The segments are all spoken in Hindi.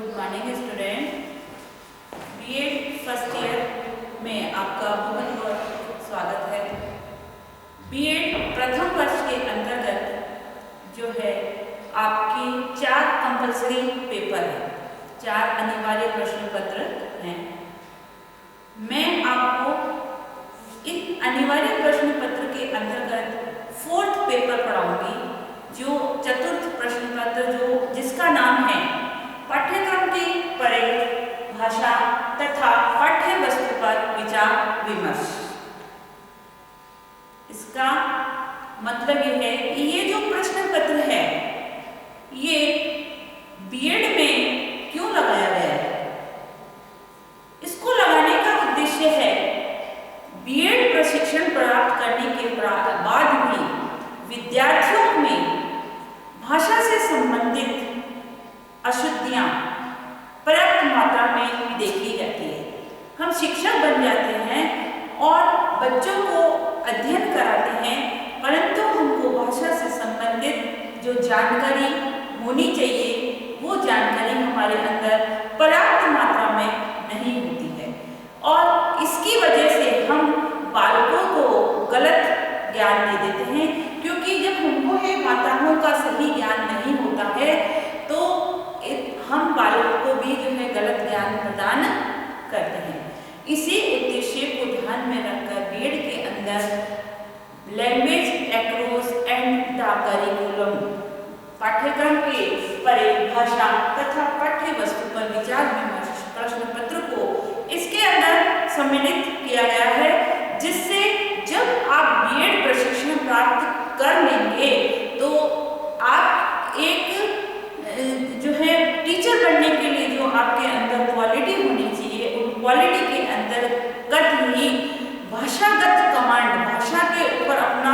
Good morning student. BEd first year में आपका बहुत बहुत स्वागत है। बीएड प्रथम वर्ष के अंतर्गत जो है आपकी 4 कंपल्सरी पेपर है, 4 अनिवार्य प्रश्न पत्र हैं। मैं आपको इन अनिवार्य प्रश्न पत्र के अंतर्गत 4th पेपर पढ़ाऊंगी, जो चतुर्थ प्रश्न पत्र जो जिसका नाम है पाठ्यक्रम की परे भाषा तथा पाठ्य वस्तु पर विचार विमर्श। इसका मतलब ये है कि ये जो प्रश्न पत्र है ये बीएड में क्यों लगाया गया है। इसको लगाने का उद्देश्य है बीएड प्रशिक्षण प्राप्त करने के बाद भी विद्यार्थियों में भाषा से संबंधित अशुद्धियां पर्याप्त मात्रा में देखी जाती है। हम शिक्षक बन जाते हैं और बच्चों को अध्ययन कराते हैं, परंतु हमको भाषा से संबंधित जो जानकारी होनी चाहिए वो जानकारी हमारे अंदर पर्याप्त मात्रा में नहीं होती है और इसकी वजह से हम बालकों को गलत ज्ञान दे देते हैं, क्योंकि जब हमको ये मात्राओं का सही ज्ञान नहीं होता है तो हम बालकों को भी जो है गलत ज्ञान प्रदान करते हैं। इसी उद्देश्य को ध्यान में रखकर बीएड के अंदर language across and the curriculum पाठ्यक्रम के परे भाषा तथा पाठ्य वस्तु पर विचार विमर्श प्रश्न पत्र को इसके अंदर सम्मिलित किया गया है, जिससे जब आप बीएड प्रशिक्षण प्राप्त कर लेंगे तो आप एक जो है टीचर बनने के लिए जो आपके अंदर क्वालिटी होनी चाहिए, उन क्वालिटी के अंतर्गत ही भाषागत कमांड, भाषा के ऊपर अपना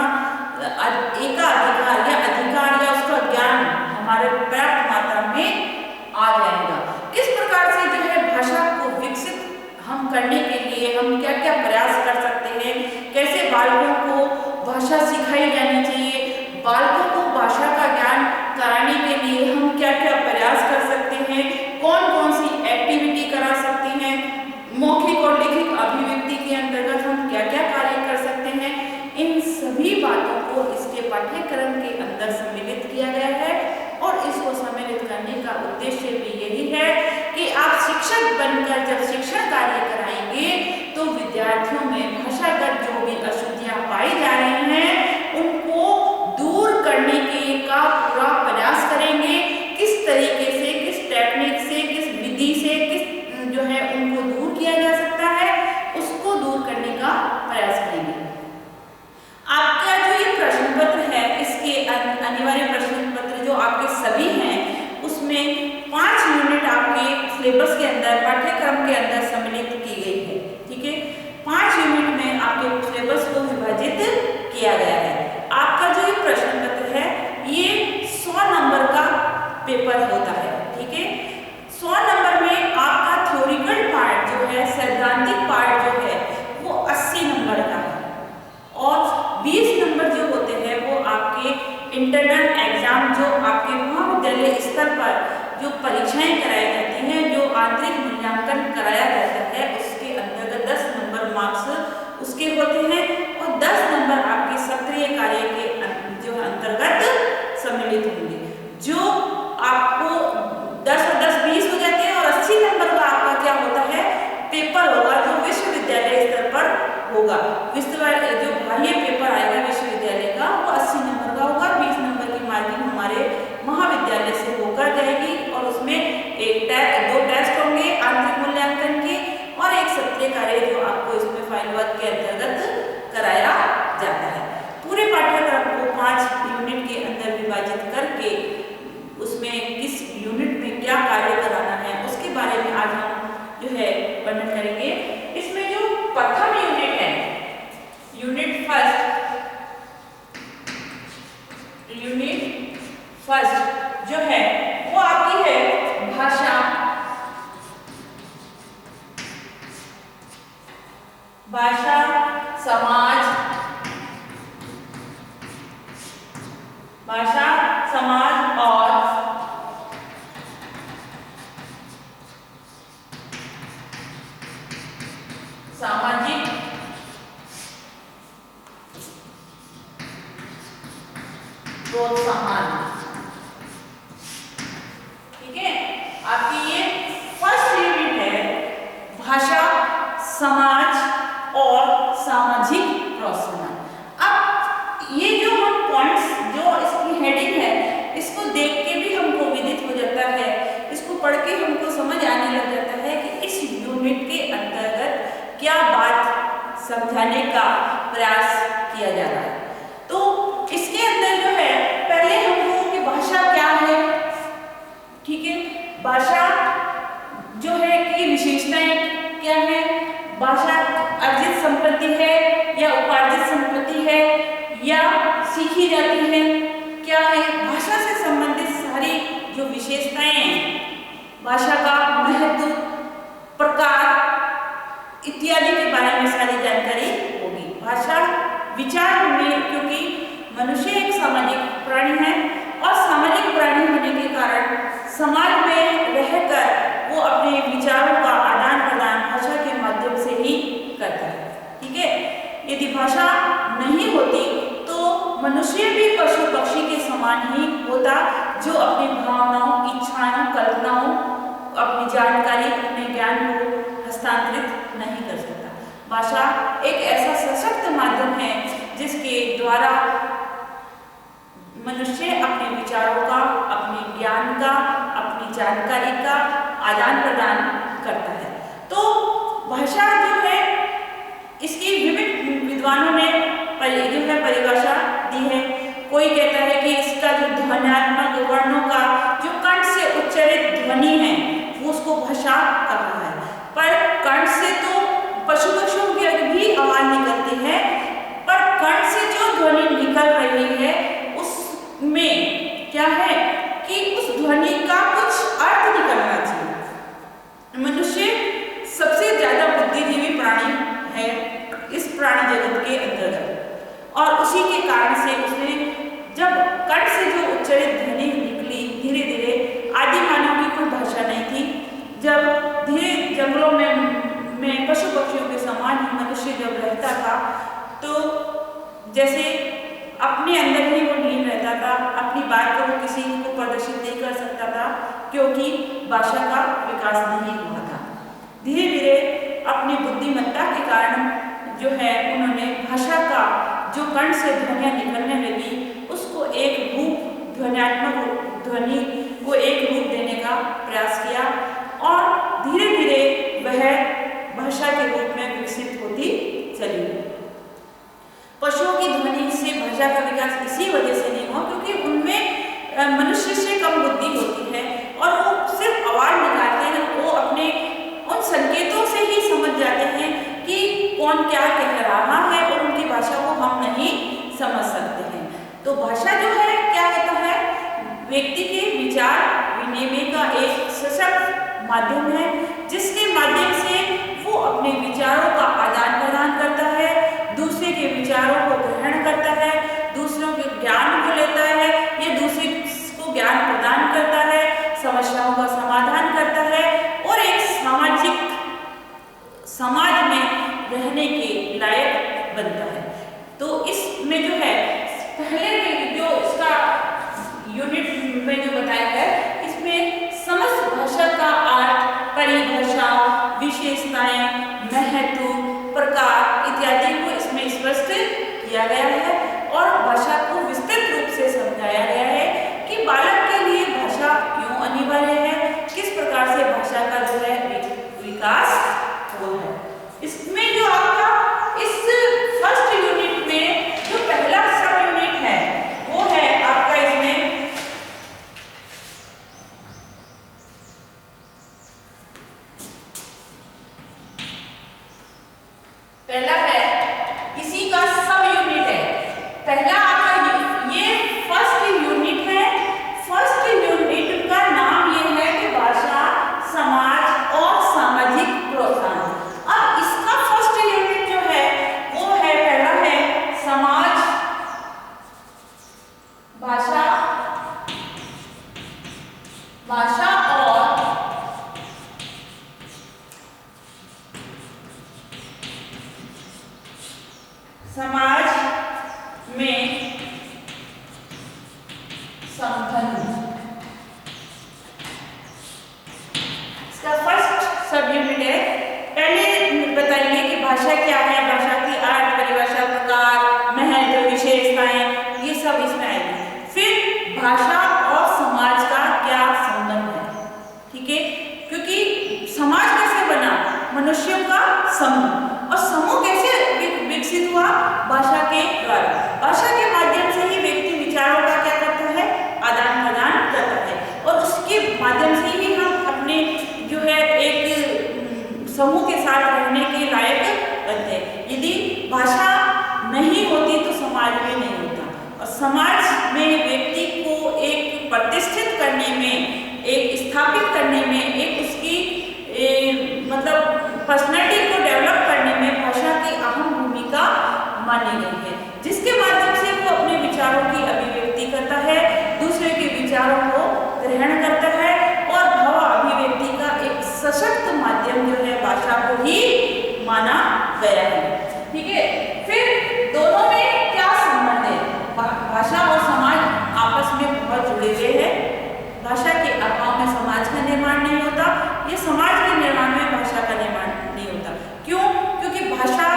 एकाधिकार या अधिकार या उसका ज्ञान हमारे पर्याप्त मात्रा में आ जाएगा। किस प्रकार से जो है भाषा को विकसित हम करने के लिए हम क्या क्या प्रयास कर सकते हैं, कैसे बालकों को भाषा सिखाई जानी चाहिए, बालकों को भाषा का ज्ञान कराने के लिए हम क्या क्या प्रयास कर सकते हैं, कौन कौन सी एक्टिविटी करा सकते हैं, मौखिक और लिखित अभिव्यक्ति के अंतर्गत हम क्या क्या कार्य कर सकते हैं, इन सभी बातों को इसके पाठ्यक्रम के अंदर सम्मिलित किया गया है। और इसको सम्मिलित करने का उद्देश्य भी यही है कि आप शिक्षक बनकर जब शिक्षण कार्य कराएंगे तो विद्यार्थियों में भाषागत जो भी अशुद्धियां पाई जा रही हैं उनको दूर करने के का पूरा प्रयास करेंगे। किस तरीके से, किस टेक्निक से, किस विधि से, किस जो है उनको दूर किया जा सकता है, उसको दूर करने का प्रयास करेंगे। आपका जो ये प्रश्न पत्र है, इसके अनिवार्य प्रश्न पत्र जो आपके सभी हैं उसमें 5 यूनिट आपके सिलेबस के अंदर, पाठ्यक्रम के अंदर सम्मिलित की गई है। ठीक है, 5 यूनिट में आपके सिलेबस को विभाजित किया गया है। आपका जो ये प्रश्न पत्र है ये 100 नंबर का पेपर होता है। ठीक है, 100 नंबर में आपका थ्योरिकल पार्ट जो है, सैद्धांतिक पार्ट जो है वो 80 नंबर का है और 20 नंबर जो होते हैं वो आपके इंटरनल एग्जाम जो आपके महाविद्यालय स्तर पर जो परीक्षाएं कराई जाती हैं, जो आंतरिक मूल्यांकन कराया जाता है, उसके अंतर्गत 10 नंबर मार्क्स उसके होते हैं और 10 नंबर आपके सक्रिय कार्य के जो अंतर्गत सम्मिलित होंगे। जो आपको 10 और 10 20 हो जाते हैं और 80 नंबर का आपका क्या होता है, पेपर होगा जो विश्वविद्यालय स्तर पर होगा। विश्वविद्यालय जो बाह्य पेपर आएगा विश्वविद्यालय का वो 80 नंबर का होगा। 20 नंबर की मार्किंग हमारे महाविद्यालय से होकर जाएगी और उसमें 2 टेस्ट होंगे आंतरिक मूल्यांकन के और एक सत्रीय कार्य जो आपको इसमें फाइल वर्क के अंतर्गत कराया जाता है। पूरे पाठ्यक्रम को 5 यूनिट के अंदर विभाजित करके उसमें किस यूनिट में क्या कार्य कराना है उसके बारे में आज हम जो है वर्णन करेंगे। इसमें जो प्रथम यूनिट है, यूनिट फर्स्ट जो है वो आपकी है भाषा सामाजिक प्रोत्साहन। ठीक है, आपकी ये फर्स्ट यूनिट है, भाषा, समाज और सामाजिक प्रोत्साहन। अब ये जो हम पॉइंट्स, जो इसकी हेडिंग है, इसको देख के भी हमको विदित हो जाता है, इसको पढ़ के हमको समझ आने लग जाता है कि इस यूनिट के अंतर्गत क्या बात समझाने का प्रयास किया जा रहा है। तो इसके अंदर जो है, पहले हम लोगों की भाषा क्या है, ठीक है, भाषा जो है की विशेषताएं क्या है, भाषा अर्जित संपत्ति है या उपार्जित संपत्ति है या सीखी जाती है, क्या है, भाषा से संबंधित सारी जो विशेषताएं हैं, भाषा का महत्व, प्रकार इत्यादि के बारे में सारी जानकारी होगी। भाषा विचार में, क्योंकि मनुष्य एक सामाजिक प्राणी है और सामाजिक प्राणी होने के कारण समाज में रहकर वो अपने विचारों का आदान प्रदान भाषा के माध्यम से ही करता है। ठीक है, यदि भाषा नहीं होती तो मनुष्य भी पशु पक्षी के समान ही होता, जो अपनी भावनाओं, इच्छाओं, कल्पनाओं, अपनी जानकारी, अपने ज्ञान को हस्तांतरित नहीं कर सकता। भाषा एक ऐसा सशक्त माध्यम है जिसके द्वारा मनुष्य अपने विचारों का, अपने ज्ञान का, अपनी जानकारी का आदान प्रदान करता है। तो भाषा जो है, इसकी विभिन्न विद्वानों ने जो है परिभाषा दी है। कोई कहता है कि इसका जो ध्वन्यात्मक वर्णों का जो कंठ से उच्चारित ध्वनि है, वो उसको भाषा कहा है। पर कंठ से तो पशु पक्षियों की भी आवाज निकलती है, पर कंठ से जो ध्वनि निकल रही है उसमें क्या है कि उस ध्वनि का कुछ अर्थ निकलना चाहिए। मनुष्य सबसे ज्यादा बुद्धिजीवी प्राणी है इस प्राणी जगत के अंतर्गत, और उसी के कारण से उसने जब कंठ से जो उच्चारित ध्वनि निकली, धीरे धीरे, आदि मानव की कोई भाषा नहीं थी। जब धीरे जंगलों में पशु पक्षियों के समान ही मनुष्य जब रहता था, तो जैसे अपने अंदर ही वो लीन रहता था, अपनी बात को वो किसी को प्रदर्शित नहीं कर सकता था, क्योंकि भाषा का विकास नहीं हुआ था। धीरे धीरे अपनी बुद्धिमत्ता के कारण जो है, उन्होंने भाषा का जो कंठ से ध्वनियाँ निकलने लगी, उसको एक रूप, ध्वन्यात्मक ध्वनि को एक रूप देने का प्रयास किया, और धीरे धीरे वह भाषा के रूप में विकसित होती चली। पशुओं की ध्वनि से भाषा का विकास इसी वजह से नहीं हुआ क्योंकि उनमें मनुष्य से कम बुद्धि होती है और वो सिर्फ आवाज निकालते हैं, वो अपने उन संकेतों से ही समझ जाते हैं कि कौन क्या कह रहा है, और उनकी भाषा को हम नहीं समझ सकते हैं। तो भाषा जो है क्या कहता है, व्यक्ति के विचार विनिमय का एक सशक्त माध्यम है, जिसके माध्यम से वो अपने विचारों का आदान प्रदान करता है, दूसरे के विचारों को ग्रहण करता है, दूसरों के ज्ञान को लेता है, या दूसरे को ज्ञान प्रदान करता है, समस्याओं का समाधान करता है, और एक सामाजिक समाज में रहने के लायक बनता है। तो इसमें जो है, पहले में जो इसका यूनिट में जो बताया है, इसमें समस्त भाषा का अर्थ, परिभाषा, विशेषताएं, महत्व, प्रकार इत्यादि को इसमें स्पष्ट किया गया है, और भाषा को विस्तृत रूप से समझाया गया है कि बालक के लिए भाषा क्यों अनिवार्य है, किस प्रकार से भाषा का जो है विकास हुआ है। इसमें जो आपका इस फर्स्ट यूनिट में जो पहला सब यूनिट है, वो है आपका, इसमें पहला है, इसी का सब यूनिट है। पहला आपका ये फर्स्ट यूनिट है। फर्स्ट यूनिट का नाम ये है कि भाषा, समाज और सामाजिक प्रोत्साहन। अब इसका फर्स्ट यूनिट जो है वो है, पहला है समाज, भाषा और भाषा क्या है, भाषा की अर्थ, परिभाषा, प्रकार, महत्व, विशेषताएं, ये सब इसमें आएगी। फिर भाषा और समाज का क्या संबंध है, ठीक है, क्योंकि समाज कैसे बना, मनुष्यों का समूह, और समूह कैसे विकसित हुआ, भाषा के द्वारा। भाषा के माध्यम से ही व्यक्ति विचारों का क्या करता है, आदान प्रदान करता है, और उसके माध्यम से ही हम अपने जो है एक समूह के साथ रहने के लायक बनते हैं। यदि भाषा नहीं होती तो समाज भी नहीं होता, और समाज में व्यक्ति को एक प्रतिष्ठित करने में, एक स्थापित करने में, एक उसकी मतलब पर्सनैलिटी को डेवलप करने में भाषा की अहम भूमिका मानी गई है, जिसके माध्यम से वो अपने विचारों की अभिव्यक्ति करता है, दूसरे के विचारों को ग्रहण करता है, और भाव अभिव्यक्ति का एक सशक्त माध्यम जो है भाषा को ही माना गया है, ठीक है। फिर दोनों में क्या संबंध है, भाषा और समाज आपस में बहुत जुड़े हुए हैं। भाषा के अभाव में समाज का निर्माण नहीं होता, ये समाज के निर्माण में भाषा का निर्माण नहीं होता। क्यों? क्योंकि भाषा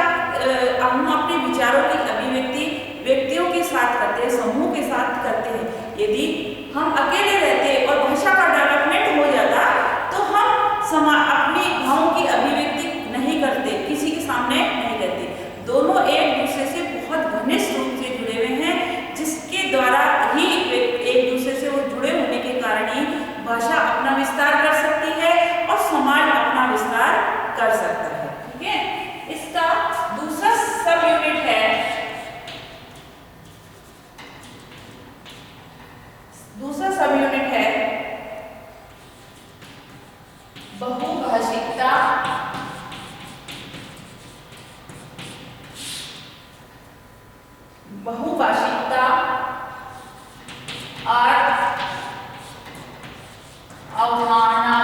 हम अपने विचारों की अभिव्यक्ति व्यक्तियों के साथ करते हैं, समूह के साथ करते हैं। यदि हम अकेले रहते और भाषा का डेवलपमेंट हो जाता तो हम अपनी भावों की अभिव्यक्ति नहीं करते, किसी के सामने नहीं करते। दोनों एक दूसरे से बहुत घनिष्ठ रूप से जुड़े हुए हैं, जिसके द्वारा ही एक दूसरे से वो जुड़े होने के कारण ही भाषा अपना विस्तार कर सकती है और समाज अपना विस्तार कर सकता है, ठीक है। इसका दूसरा सब यूनिट है, दूसरा सब यूनिट है बहुभाषिकता और अवधारणा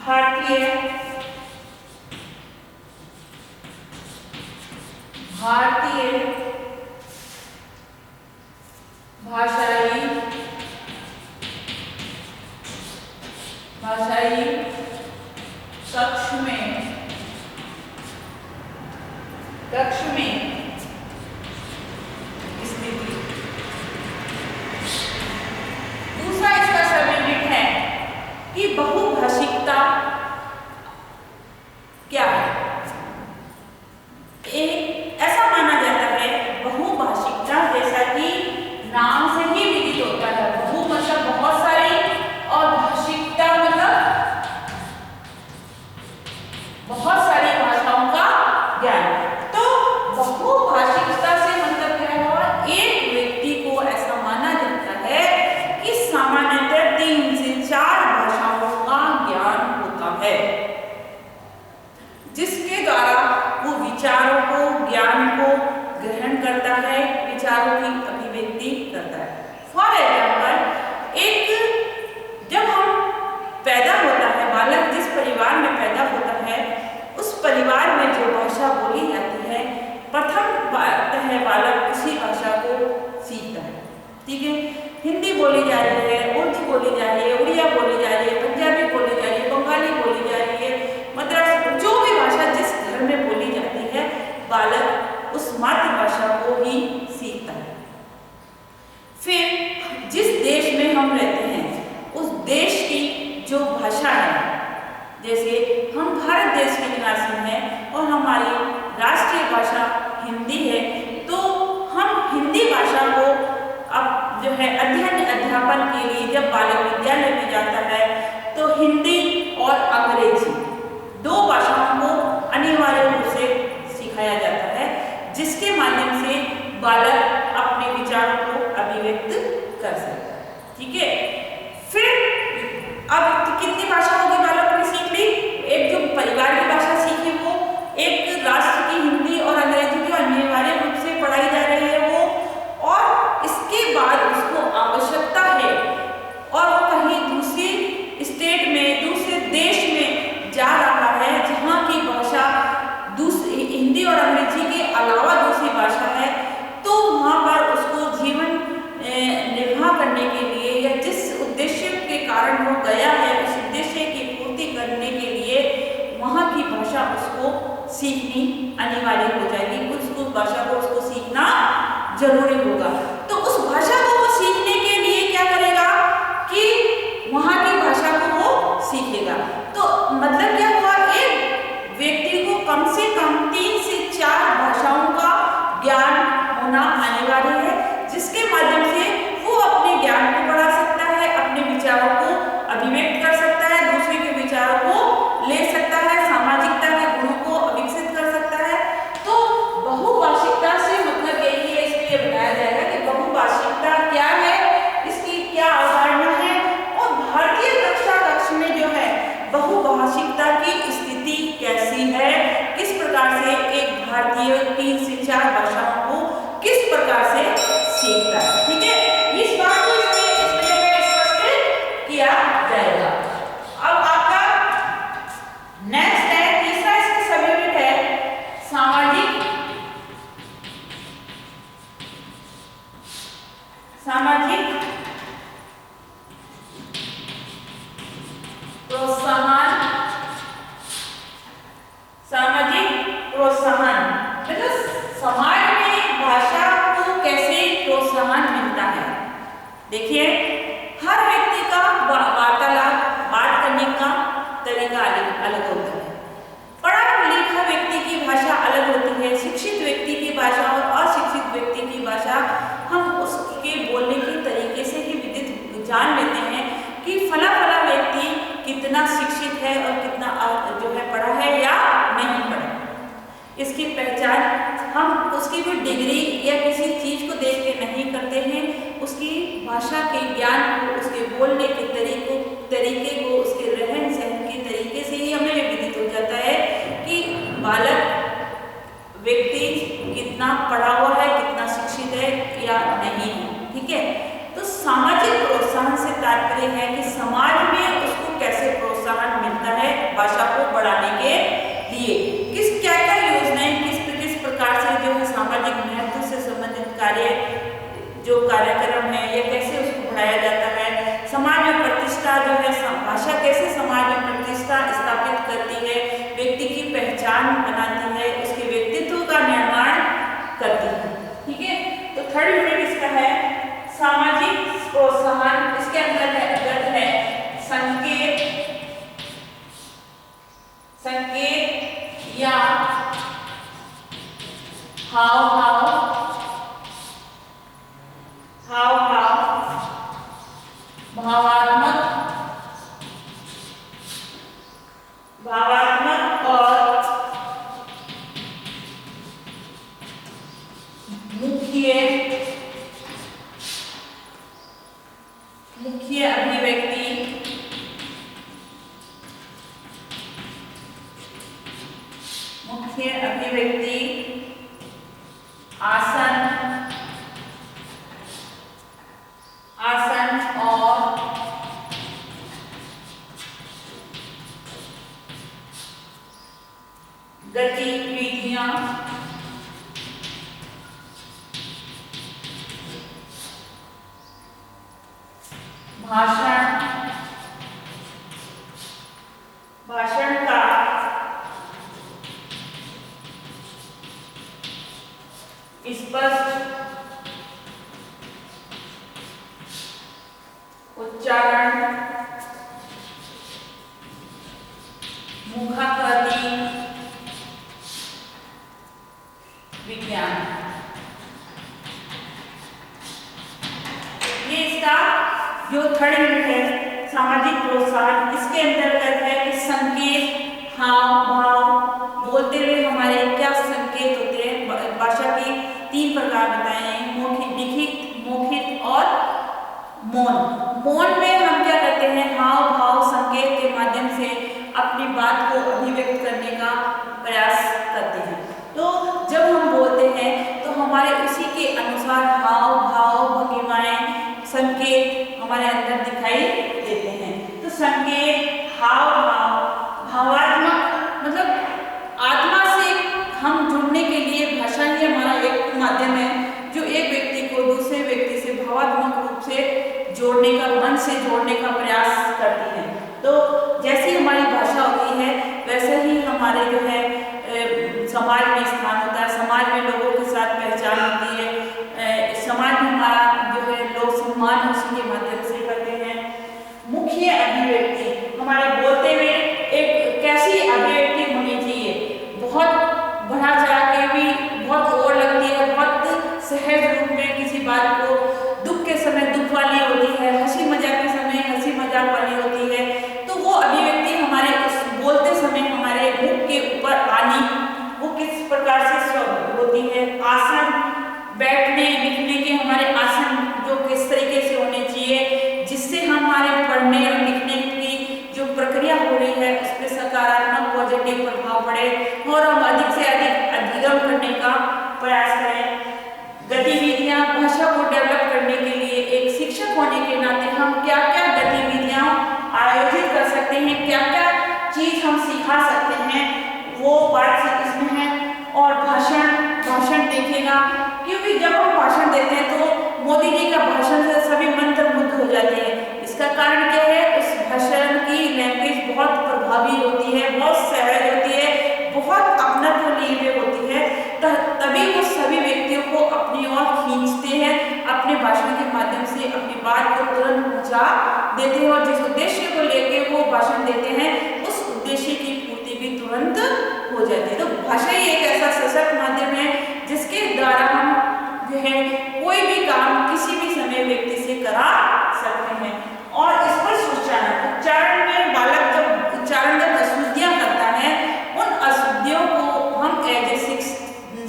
भारतीय भाषाई कक्ष में स्थिति। दूसरा इसका सब यूनिट है कि बहुभाषिकता क्या है। ऐसा माना जाता है बहुभाषिकता, जैसा कि नाम से ही विदित होता है, बहु मतलब बहुत सारी और भाषिकता मतलब बहुत सारी भाषाओं का ज्ञान। तो बहुभाषिकता से मतलब क्या हुआ, एक व्यक्ति को ऐसा माना जाता है कि सामान्यतः 3 से 4 भाषाओं का ज्ञान होता है, जिसके द्वारा वो विचारों को, ज्ञान को ग्रहण करता है, विचारों की अभिव्यक्ति करता है। फॉर एग्जाम्पल, एक जब हम पैदा होता है, बालक जिस परिवार में पैदा होता है, उस परिवार में जो भाषा बोली जाती है, प्रथम बालक उसी भाषा को सीखता है, ठीक है। हिंदी बोली जा रही है, उर्दू बोली जा रही है, उड़िया बोली जा रही है, पंजाबी बोली जा रही है, बंगाली बोली जा रही है, मद्रासी, जो भी भाषा जिस घर में बोली जाती है, बालक उस मातृभाषा को ही सीखता है। फिर जिस देश में हम रहते हैं, उस देश की जो भाषा है, जैसे हम भारत देश के निवासी हैं और हमारी राष्ट्रीय भाषा हिंदी है, तो हम हिंदी भाषा को अब जो है अध्ययन अध्यापन के लिए जब बालक विद्यालय में जाता है, तो हिंदी और अंग्रेजी 2 भाषाओं को अनिवार्य रूप से सिखाया जाता है, जिसके माध्यम से बालक अपने विचारों को अभिव्यक्त कर सकता है, ठीक है। फिर अब कितनी भाषा होगी बालक ने सीख ली, एक जो परिवार की भाषा सीखी वो, एक राष्ट्र की हिंदी और अंग्रेजी की अनिवार्य रूप से पढ़ाई जा रही है वो, और इसके बाद उसको आवश्यकता है और वो कहीं दूसरी स्टेट में, दूसरे देश में जा रहा है जहाँ की भाषा दूसरी हिंदी और अंग्रेजी के अलावा दूसरी भाषा है, तो वहाँ पर उसको जीवन निर्वाह करने के लिए या जिस सीखनी अनिवार्य हो जाएगी, उसको भाषा को उसको सीखना जरूरी होगा। तो उस भाषा को वो सीखने के लिए क्या करेगा कि वहाँ की भाषा को वो सीखेगा। तो मतलब क्या हुआ, एक व्यक्ति को कम से कम 3 से 4 भाषाओं का ज्ञान होना अनिवार्य है, जिसके माध्यम से वो अपने ज्ञान को बढ़ा सकता है, अपने विचारों को अभिव्यक्त कर सकता है, दूसरे के विचारों को ले सकता है, सामाजिकता के गुणों को विकसित कर सकता है। तो बहुभाषिकता से मतलब यही है, इसलिए बताया जाएगा कि बहुभाषिकता क्या है, इसकी क्या अवधारणा है, और भारतीय कक्षा में जो है बहुभाषिकता की स्थिति कैसी है, किस प्रकार से एक भारतीय 3 से 4 भाषाओं को किस प्रकार से सीखता है। ठीक है, इस बात को इसमें स्पष्ट किया जाएगा। अब आपका नेक्स्ट है, तीसरा इसका सब यूनिट है सामाजिक प्रोत्साहन। मतलब समाज में भाषा को कैसे प्रोत्साहन मिलता है। देखिए, हर व्यक्ति का वार्तालाप बात करने का तरीका अलग होता है। पढ़ा लिखा व्यक्ति की भाषा अलग होती है, शिक्षित व्यक्ति की भाषा और अशिक्षित व्यक्ति की भाषा हम उसके बोलने के तरीके से ही विदित जान लेते हैं कि फला व्यक्ति कितना शिक्षित है और कितना जो है पढ़ा है या नहीं पढ़ा। इसकी पहचान हम उसकी भी डिग्री या किसी चीज को देख के नहीं करते हैं, उसकी भाषा के ज्ञान को, उसके बोलने के तरीके को, उसके रहन सहन के तरीके से ही हमें विदित हो जाता है कि बालक व्यक्ति कितना पढ़ा हुआ है, कितना शिक्षित है या नहीं है। ठीक है, तो सामाजिक प्रोत्साहन से तात्पर्य है कि समाज में उसको कैसे प्रोत्साहन मिलता है भाषा को बढ़ाने के लिए, क्या क्या योजनाएं, किस प्रकार से जो है सामाजिक महत्व से संबंधित जो कार्यक्रम है या कैसे उसको बढ़ाया जाता है। समाज में प्रतिष्ठा जो है, भाषा कैसे समाज में प्रतिष्ठा स्थापित करती है, व्यक्ति की पहचान बनाती है, उसके व्यक्तित्व का निर्माण करती है। ठीक है, तो थर्ड यूनिट इसका है सामाजिक प्रोत्साहन। इसके अंदर है संकेत या हाव भावात्मक और मुख्य अभिव्यक्ति आसन और गतिविधियां भाषण का स्पष्ट उच्चारण, मुखाकृति विज्ञान, ये इसका जो थर्ड यूनिट है सामाजिक प्रोत्साहन। इसके अंतर्गत है कि संकेत, हाव भाव, बोलते हुए हमारे क्या संकेत होते हैं। भाषा के 3 प्रकार बताए हैं, मौखिक और मौन में हम क्या करते हैं, हाव भाव संकेत के माध्यम से अपनी बात को अभिव्यक्त करने का प्रयास करते हैं। तो जब हम बोलते हैं तो हमारे उसी के अनुसार हाव भाव भंगिमाएं संकेत हमारे अंदर दिखाई देते हैं। तो संकेत, हाव भाव, भावात्मक मतलब आत्मा से हम जुड़ने के लिए भाषा ही हमारा एक माध्यम है जो एक व्यक्ति को दूसरे व्यक्ति से भावात्मक रूप से जोड़ने का, मन से जोड़ने का प्रयास करती है। तो जैसी हमारी भाषा होती है वैसे ही हमारे जो है सम्मान उसी के माध्यम से करते हैं। मुख्य अभिव्यक्ति, हमारे बोलते हुए एक कैसी अभिव्यक्ति होनी चाहिए, बहुत बढ़ा चढ़ा के भी बहुत ओर लगती है, बहुत सहज रूप में किसी बात को, दुख के समय दुख वाली होती है, हंसी मजाक के समय हंसी मजाक वाली होती है, तो वो अभिव्यक्ति हमारे उस बोलते समय हमारे मुख के ऊपर आनी वो किस प्रकार से होती है। आसन, बैठने लिखने के हमारे आसन जो किस तरीके से होने चाहिए, जिससे हमारे पढ़ने और लिखने की जो प्रक्रिया हो रही है उस पर सकारात्मक पॉजिटिव प्रभाव पड़े और हम अधिक से अधिक अधिगम करने का प्रयास करें। गतिविधियां, भाषा को डेवलप करने के लिए एक शिक्षक होने के नाते हम क्या क्या गतिविधियां आयोजित कर सकते हैं, क्या क्या चीज हम सिखा सकते हैं, वो बात इसमें है। और भाषण देखिएगा, क्योंकि जब हम भाषण देते हैं तो मोदी जी का भाषण से सभी मंत्रमुग्ध हो जाते हैं। इसका कारण क्या है, उस भाषण की लैंग्वेज बहुत प्रभावी होती है, बहुत सहज होती है, बहुत अपनात्व लिए हुए होती है, तभी वो सभी व्यक्तियों को अपनी ओर खींचते हैं, अपने भाषण के माध्यम से अपनी बात को तुरंत पहुंचा देते हैं और जिस उद्देश्य को लेके वो भाषण देते हैं उस उद्देश्य की पूर्ति भी तुरंत हो जाती है। तो भाषा ही एक ऐसा सशक्त माध्यम है जिसके द्वारा हम जो है कोई भी काम किसी भी समय व्यक्ति से करा सकते हैं। और इस पर उच्चारण में बालक जब उच्चारणगत अशुद्धियां करता है, उन अशुद्धियों को हम एज ए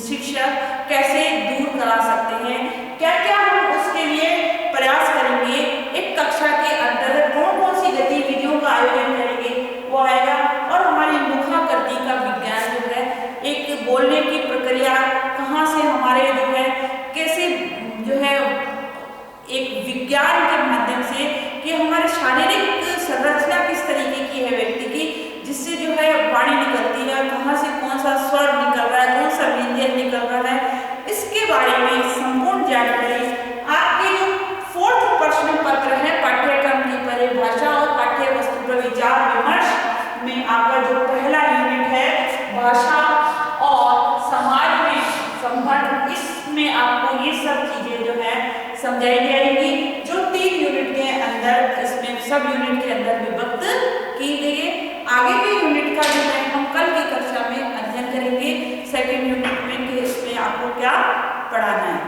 शिक्षक कैसे दूर करा सकते हैं, क्या क्या हम उसके लिए प्रयास करेंगे, एक कक्षा के अंतर्गत कौन कौन सी गतिविधियों का आयोजन करेंगे वो आएगा। और हमारी मुखाकृति का विज्ञान जो है, एक बोलने की प्रक्रिया कहाँ से हमारे जो है कैसे जो है एक विज्ञान के माध्यम से कि हमारे शारीरिक संरचना किस तरीके की है व्यक्ति की, जिससे जो है वाणी निकलती है, कहाँ से कौन सा स्वर निकल रहा है, कौन सा व्यंजन निकल रहा है, इसके बारे में संपूर्ण जानकारी आपके जो 4th प्रश्न पत्र है पाठ्यक्रम की परिभाषा और पाठ्य वस्तु पर विचार विमर्श में आपका जो पहला यूनिट है भाषा और समाज में संबंध, इसमें आपको ये सब चीजें जो है समझाई जाएगी, जो 3 यूनिट के अंदर इसमें सब यूनिट के अंदर विभक्त की गई है। आगे के यूनिट का जो है हम कल की कक्षा में अध्ययन करेंगे, 2nd यूनिट में कि इसमें आपको क्या पढ़ाना है।